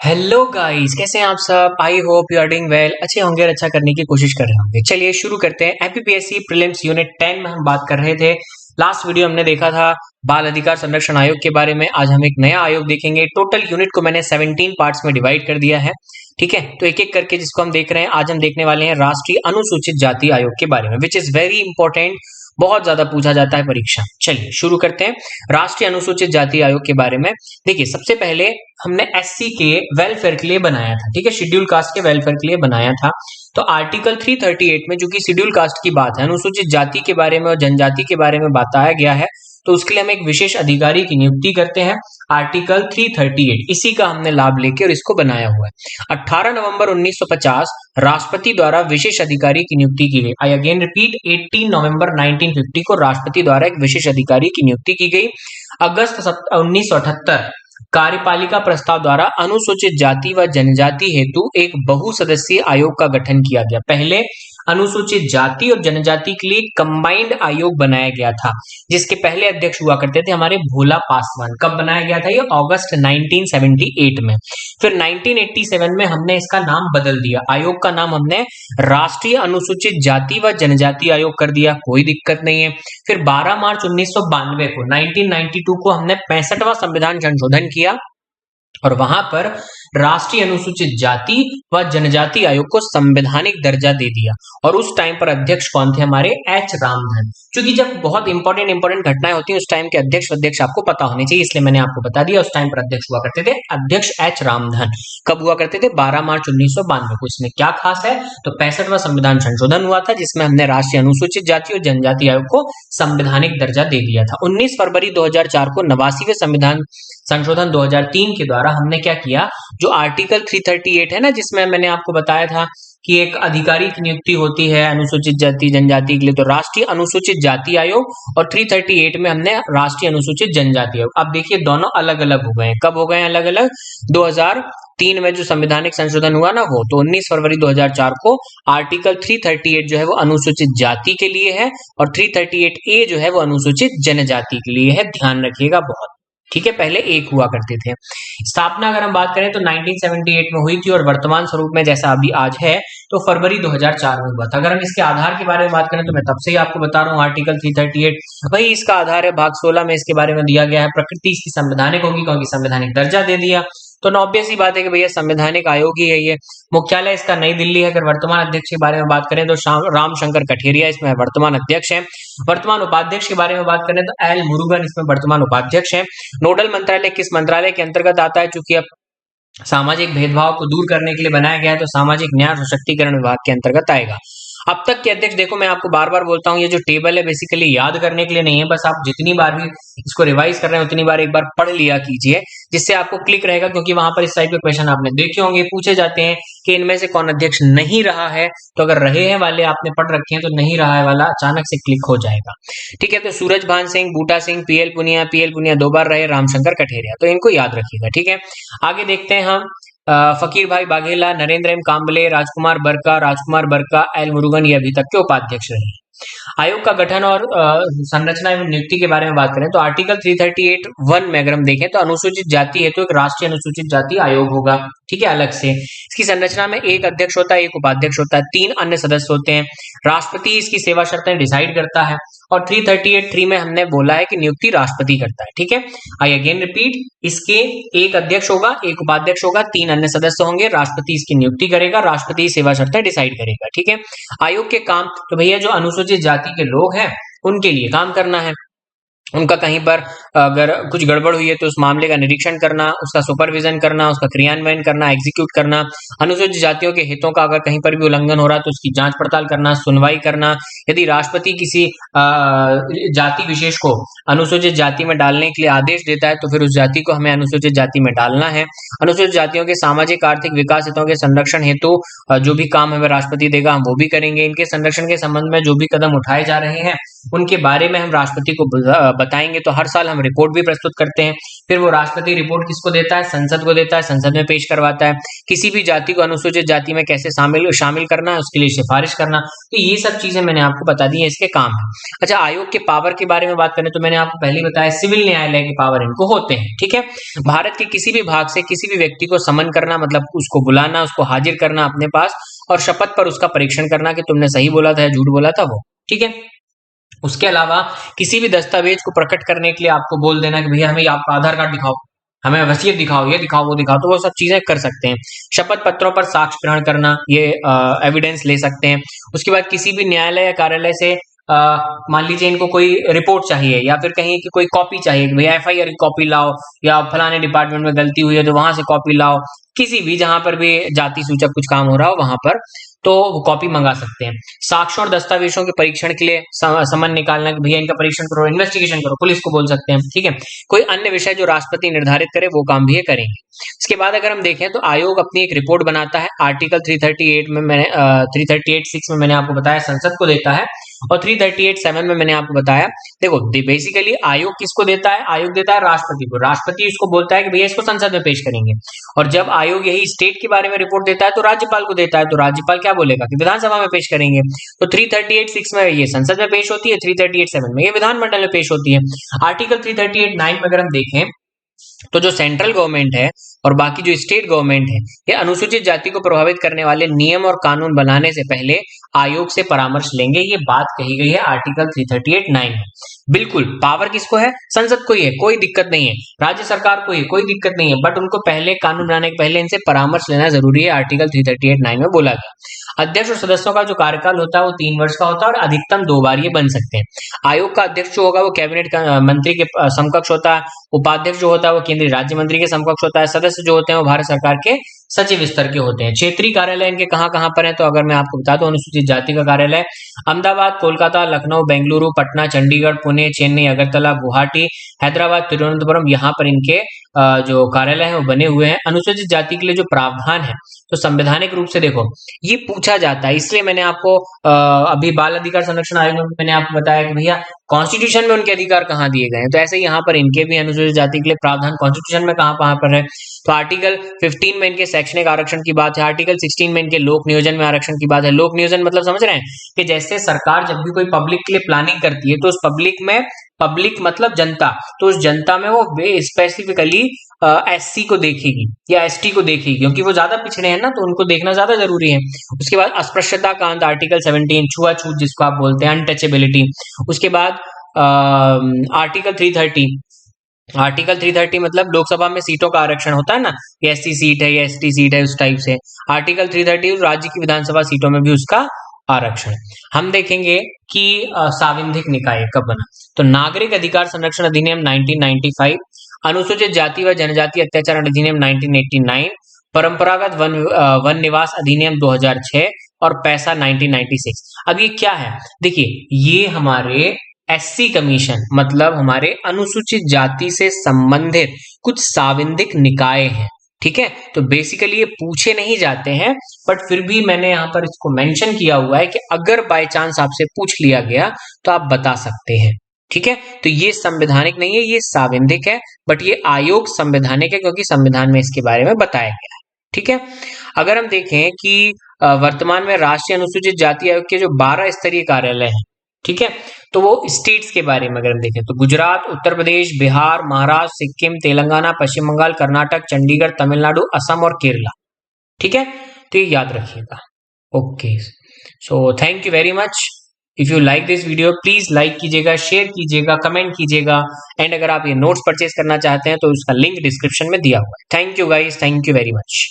Hello guys, कैसे हैं आप सब। I hope you are doing well. अच्छे होंगे और अच्छा करने की कोशिश कर रहे होंगे। चलिए शुरू करते हैं। एमपीपीएससी प्रीलिम्स यूनिट 10 में हम बात कर रहे थे। लास्ट वीडियो हमने देखा था बाल अधिकार संरक्षण आयोग के बारे में। आज हम एक नया आयोग देखेंगे। टोटल यूनिट को मैंने 17 पार्ट्स में डिवाइड कर दिया है। ठीक है, तो एक एक करके जिसको हम देख रहे हैं, आज हम देखने वाले हैं राष्ट्रीय अनुसूचित जाति आयोग के बारे में, विच इज वेरी इंपॉर्टेंट। बहुत ज्यादा पूछा जाता है परीक्षा। चलिए शुरू करते हैं राष्ट्रीय अनुसूचित जाति आयोग के बारे में। देखिए, सबसे पहले हमने एससी के वेलफेयर के लिए बनाया था। ठीक है, शेड्यूल कास्ट के वेलफेयर के लिए बनाया था। तो आर्टिकल 338 में, जो कि शेड्यूल कास्ट की बात है, अनुसूचित जाति के बारे में और जनजाति के बारे में बताया गया है, तो उसके लिए हम एक विशेष अधिकारी की नियुक्ति करते हैं। आर्टिकल 338 इसी का हमने लाभ लेके और इसको बनाया हुआ है। 18 नवंबर 1950 राष्ट्रपति द्वारा विशेष अधिकारी की नियुक्ति की गई। आई अगेन रिपीट, 18 नवंबर 1950 को राष्ट्रपति द्वारा एक विशेष अधिकारी की नियुक्ति की गई। अगस्त 1978 कार्यपालिका प्रस्ताव द्वारा अनुसूचित जाति व जनजाति हेतु एक बहुसदस्यीय आयोग का गठन किया गया। पहले अनुसूचित जाति और जनजाति के लिए कंबाइंड आयोग बनाया गया था, जिसके पहले अध्यक्ष हुआ करते थे हमारे भोला पासवान। कब बनाया गया था ये? अगस्त 1978 में। फिर 1987 में हमने इसका नाम बदल दिया। आयोग का नाम हमने राष्ट्रीय अनुसूचित जाति व जनजाति आयोग कर दिया, कोई दिक्कत नहीं है। फिर 12 मार्च 1992 को 1992 को हमने 65वां संविधान संशोधन किया और वहां पर राष्ट्रीय अनुसूचित जाति व जनजाति आयोग को संवैधानिक दर्जा दे दिया। और उस टाइम पर अध्यक्ष कौन थे? हमारे एच रामधन। क्योंकि जब बहुत इंपॉर्टेंट घटनाएं होती हैं, उस टाइम के अध्यक्ष आपको पता होने चाहिए, इसलिए मैंने आपको बता दिया। उस टाइम पर अध्यक्ष हुआ करते थे अध्यक्ष एच रामधन। कब हुआ करते थे? 12 मार्च 1992 को। इसमें क्या खास है? तो 65वां संविधान संशोधन हुआ था, जिसमें हमने राष्ट्रीय अनुसूचित जाति और जनजाति आयोग को संवैधानिक दर्जा दे दिया था। 19 फरवरी 2004 को 89वें संविधान संशोधन 2003 के द्वारा हमने क्या किया, जो आर्टिकल 338 है ना, जिसमें मैंने आपको बताया था कि एक अधिकारी की नियुक्ति होती है अनुसूचित जाति जनजाति के लिए, तो राष्ट्रीय अनुसूचित जाति आयोग, और 338 में हमने राष्ट्रीय अनुसूचित जनजाति आयोग। अब देखिए, दोनों अलग अलग हो गए हैं। कब हो गए हैं अलग अलग? 2003 में जो संवैधानिक संशोधन हुआ ना, वो तो 19 फरवरी 2004 को आर्टिकल 338 जो है वो अनुसूचित जाति के लिए है, और 338A जो है वो अनुसूचित जनजाति के लिए है। ध्यान रखिएगा बहुत। ठीक है, पहले एक हुआ करते थे। स्थापना अगर हम बात करें तो 1978 में हुई थी, और वर्तमान स्वरूप में जैसा अभी आज है तो फरवरी 2004 में हुआ था। अगर हम इसके आधार के बारे में बात करें तो मैं तब से ही आपको बता रहा हूँ, आर्टिकल 338 वही इसका आधार है। भाग 16 में इसके बारे में दिया गया है, प्रकृति इसकी संवैधानिक होगी क्योंकि संवैधानिक दर्जा दे दिया। तो ऑब्वियस ही बात है कि भैया संवैधानिक आयोग ही है ये। मुख्यालय इसका नई दिल्ली है। अगर वर्तमान अध्यक्ष के बारे में बात करें तो राम शंकर कठेरिया इसमें वर्तमान अध्यक्ष है। वर्तमान उपाध्यक्ष के बारे में बात करें तो एल मुरुगन इसमें वर्तमान उपाध्यक्ष है। नोडल मंत्रालय किस मंत्रालय के अंतर्गत आता है? चूंकि अब सामाजिक भेदभाव को दूर करने के लिए बनाया गया है, तो सामाजिक न्याय सशक्तिकरण विभाग के अंतर्गत आएगा। अब तक के अध्यक्ष, देखो मैं आपको बार बार बोलता हूं, ये जो टेबल है बेसिकली याद करने के लिए नहीं है, बस आप जितनी बार भी इसको रिवाइज कर रहे हैं उतनी बार एक बार पढ़ लिया कीजिए, जिससे आपको क्लिक रहेगा। क्योंकि वहां पर इस टाइप के क्वेश्चन आपने देखे होंगे, पूछे जाते हैं कि इनमें से कौन अध्यक्ष नहीं रहा है। तो अगर रहे हैं वाले आपने पढ़ रखे हैं, तो नहीं रहा है वाला अचानक से क्लिक हो जाएगा। ठीक है, तो सूरज भान सिंह, बूटा सिंह, पीएल पुनिया 2 बार रहे, रामशंकर कठेरिया, तो इनको याद रखिएगा। ठीक है, आगे देखते हैं हम। फकीर भाई बाघेला, नरेंद्र एम कांबले, राजकुमार बरका, एल मुरुगन, ये अभी तक के उपाध्यक्ष रहे। आयोग का गठन और संरचना एवं नियुक्ति के बारे में बात करें तो आर्टिकल 338(1) में अगर हम देखें तो अनुसूचित जाति है तो एक राष्ट्रीय अनुसूचित जाति आयोग होगा। ठीक है, अलग से इसकी संरचना में एक अध्यक्ष होता है, एक उपाध्यक्ष होता है, 3 अन्य सदस्य होते हैं। राष्ट्रपति इसकी सेवा शर्तें डिसाइड करता है, और 338(3) में हमने बोला है कि नियुक्ति राष्ट्रपति करता है। ठीक है, आई अगेन रिपीट, इसके एक अध्यक्ष होगा, एक उपाध्यक्ष होगा, 3 अन्य सदस्य होंगे। राष्ट्रपति इसकी नियुक्ति करेगा, राष्ट्रपति सेवा शर्तें डिसाइड करेगा। ठीक है, आयोग के काम तो भैया जो अनुसूचित जाति के लोग हैं उनके लिए काम करना है। उनका कहीं पर अगर कुछ गड़बड़ हुई है तो उस मामले का निरीक्षण करना, उसका सुपरविजन करना, उसका क्रियान्वयन करना, एग्जीक्यूट करना, अनुसूचित जातियों के हितों का अगर कहीं पर भी उल्लंघन हो रहा है तो उसकी जांच पड़ताल करना, सुनवाई करना। यदि राष्ट्रपति किसी जाति विशेष को अनुसूचित जाति में डालने के लिए आदेश देता है तो फिर उस जाति को हमें अनुसूचित जाति में डालना है। अनुसूचित जातियों के सामाजिक आर्थिक विकास हितों के संरक्षण हेतु जो भी काम हमें राष्ट्रपति देगा हम वो भी करेंगे। इनके संरक्षण के संबंध में जो भी कदम उठाए जा रहे हैं उनके बारे में हम राष्ट्रपति को बताएंगे। तो हर साल हम रिपोर्ट भी प्रस्तुत करते हैं, फिर वो राष्ट्रपति रिपोर्ट किसको देता है, संसद को देता है, संसद में पेश करवाता है। किसी भी जाति को अनुसूचित जाति में कैसे शामिल करना है उसके लिए सिफारिश करना, तो ये सब चीजें मैंने आपको बता दी है, इसके काम है। अच्छा, आयोग के पावर के बारे में बात करें तो मैंने आपको पहले ही बताया सिविल न्यायालय के पावर इनको होते हैं, ठीक है। भारत के किसी भी भाग से किसी भी व्यक्ति को समन करना, मतलब उसको बुलाना, उसको हाजिर करना अपने पास, और शपथ पर उसका परीक्षण करना कि तुमने सही बोला था या झूठ बोला था, वो ठीक है। उसके अलावा किसी भी दस्तावेज को प्रकट करने के लिए आपको बोल देना कि भैया हमें आपका आधार कार्ड दिखाओ, हमें वसीयत दिखाओ, ये दिखाओ, वो दिखाओ, तो वो सब चीजें कर सकते हैं। शपथ पत्रों पर साक्ष्य ग्रहण करना, ये एविडेंस ले सकते हैं। उसके बाद किसी भी न्यायालय या कार्यालय से मान लीजिए इनको कोई रिपोर्ट चाहिए या फिर कहीं की कोई कॉपी चाहिए कि भैया एफआईआर की कॉपी लाओ, या फलाने डिपार्टमेंट में गलती हुई है तो वहां से कॉपी लाओ, किसी भी जहां पर भी जाति सूचक कुछ काम हो रहा हो वहां पर, तो वो कॉपी मंगा सकते हैं। साक्ष्यों और दस्तावेजों के परीक्षण के लिए समन निकालना कि भैया इनका परीक्षण करो, इन्वेस्टिगेशन करो, पुलिस को बोल सकते हैं, ठीक है। कोई अन्य विषय जो राष्ट्रपति निर्धारित करे वो काम भी ये करेंगे। इसके बाद अगर हम देखें तो आयोग अपनी एक रिपोर्ट बनाता है, आर्टिकल 338 में मैंने 338(6) में मैंने आपको बताया संसद को देता है, और 338(7) में मैंने आपको बताया, देखो बेसिकली आयोग किसको देता है, आयोग देता है राष्ट्रपति को, राष्ट्रपति इसको बोलता है कि भैया इसको संसद में पेश करेंगे, और जब आयोग यही स्टेट के बारे में रिपोर्ट देता है तो राज्यपाल को देता है, तो राज्यपाल क्या बोलेगा कि विधानसभा में पेश करेंगे। तो 338(6) में ये संसद में पेश होती है, 338(7) में ये विधानमंडल में पेश होती है। आर्टिकल 338(9) में अगर हम देखें तो जो सेंट्रल गवर्नमेंट है और बाकी जो स्टेट गवर्नमेंट है, ये अनुसूचित जाति को प्रभावित करने वाले नियम और कानून बनाने से पहले आयोग से परामर्श लेंगे, ये बात कही गई है आर्टिकल 338(9) में। बिल्कुल पावर किसको है, संसद को ही है, कोई दिक्कत नहीं है, राज्य सरकार को ही कोई दिक्कत नहीं है, बट उनको पहले कानून बनाने के पहले इनसे परामर्श लेना जरूरी है, आर्टिकल 338(9) में बोला गया। अध्यक्ष और सदस्यों का जो कार्यकाल होता है वो 3 वर्ष का होता है और अधिकतम 2 बार ये बन सकते हैं। आयोग का अध्यक्ष जो होगा वो कैबिनेट का मंत्री के समकक्ष होता है, उपाध्यक्ष जो होता है वो केंद्रीय राज्य मंत्री के समकक्ष होता है, सदस्य जो होते हैं वो भारत सरकार के सचिव स्तर के होते हैं। क्षेत्रीय कार्यालय इनके कहाँ कहाँ पर है, तो अगर मैं आपको बता दूं, अनुसूचित जाति का कार्यालय अहमदाबाद, कोलकाता, लखनऊ, बेंगलुरु, पटना, चंडीगढ़, पुणे, चेन्नई, अगरतला, गुवाहाटी, हैदराबाद, तिरुवनंतपुरम, यहाँ पर इनके जो कार्यालय है वो बने हुए हैं। अनुसूचित जाति के लिए जो प्रावधान है तो संवैधानिक रूप से देखो ये पूछा जाता है, इसलिए मैंने आपको अभी बाल अधिकार संरक्षण आयोग में मैंने आपको बताया कि भैया कॉन्स्टिट्यूशन में उनके अधिकार कहाँ दिए गए हैं, तो ऐसे यहाँ पर इनके भी अनुसूचित जाति के लिए प्रावधान कॉन्स्टिट्यूशन में कहाँ पर है। तो आर्टिकल 15 में इनके शैक्षणिक आरक्षण की बात है, आर्टिकल 16 में इनके लोक नियोजन में आरक्षण की बात है। लोक नियोजन मतलब समझ रहे हैं कि जैसे सरकार जब भी कोई पब्लिक के लिए प्लानिंग करती है तो उस पब्लिक में, पब्लिक मतलब जनता, तो उस जनता में वो स्पेसिफिकली एससी को देखेगी या एसटी को देखेगी, क्योंकि वो ज्यादा पिछड़े हैं ना, तो उनको देखना ज्यादा जरूरी है। उसके बाद अस्पृश्यता कांड आर्टिकल 17, छुआछूत जिसको आप बोलते हैं, अनटचेबिलिटी। उसके बाद आर्टिकल 330, आर्टिकल 330 मतलब लोकसभा में सीटों का आरक्षण होता है ना, एससी सीट है या एसटी सीट है, उस टाइप से। आर्टिकल 330 राज्य की विधानसभा सीटों में भी उसका आरक्षण। हम देखेंगे कि साविधिक निकाय कब बना, तो नागरिक अधिकार संरक्षण अधिनियम 1995, अनुसूचित जाति व जनजाति अत्याचार अधिनियम 1989, परंपरागत वन निवास अधिनियम 2006 और पैसा 1996। अब ये क्या है, देखिए ये हमारे एससी कमीशन मतलब हमारे अनुसूचित जाति से संबंधित कुछ साविधिक निकाय हैं, ठीक है। तो बेसिकली ये पूछे नहीं जाते हैं, बट फिर भी मैंने यहाँ पर इसको मेंशन किया हुआ है कि अगर बाय चांस आपसे पूछ लिया गया तो आप बता सकते हैं, ठीक है। तो ये संवैधानिक नहीं है, ये साविधिक है, बट ये आयोग संवैधानिक है क्योंकि संविधान में इसके बारे में बताया गया है, ठीक है। अगर हम देखें कि वर्तमान में राष्ट्रीय अनुसूचित जाति आयोग के जो 12 स्तरीय कार्यालय हैं, ठीक है, तो वो स्टेट्स के बारे में अगर हम देखें तो गुजरात, उत्तर प्रदेश, बिहार, महाराष्ट्र, सिक्किम, तेलंगाना, पश्चिम बंगाल, कर्नाटक, चंडीगढ़, तमिलनाडु, असम और केरला, ठीक है। तो ये याद रखिएगा। Okay, so thank you very much. If you like this video please like कीजिएगा, शेयर कीजिएगा, कमेंट कीजिएगा, एंड अगर आप ये नोट्स परचेज करना चाहते हैं तो उसका लिंक डिस्क्रिप्शन में दिया हुआ है। Thank you guys, thank you very much.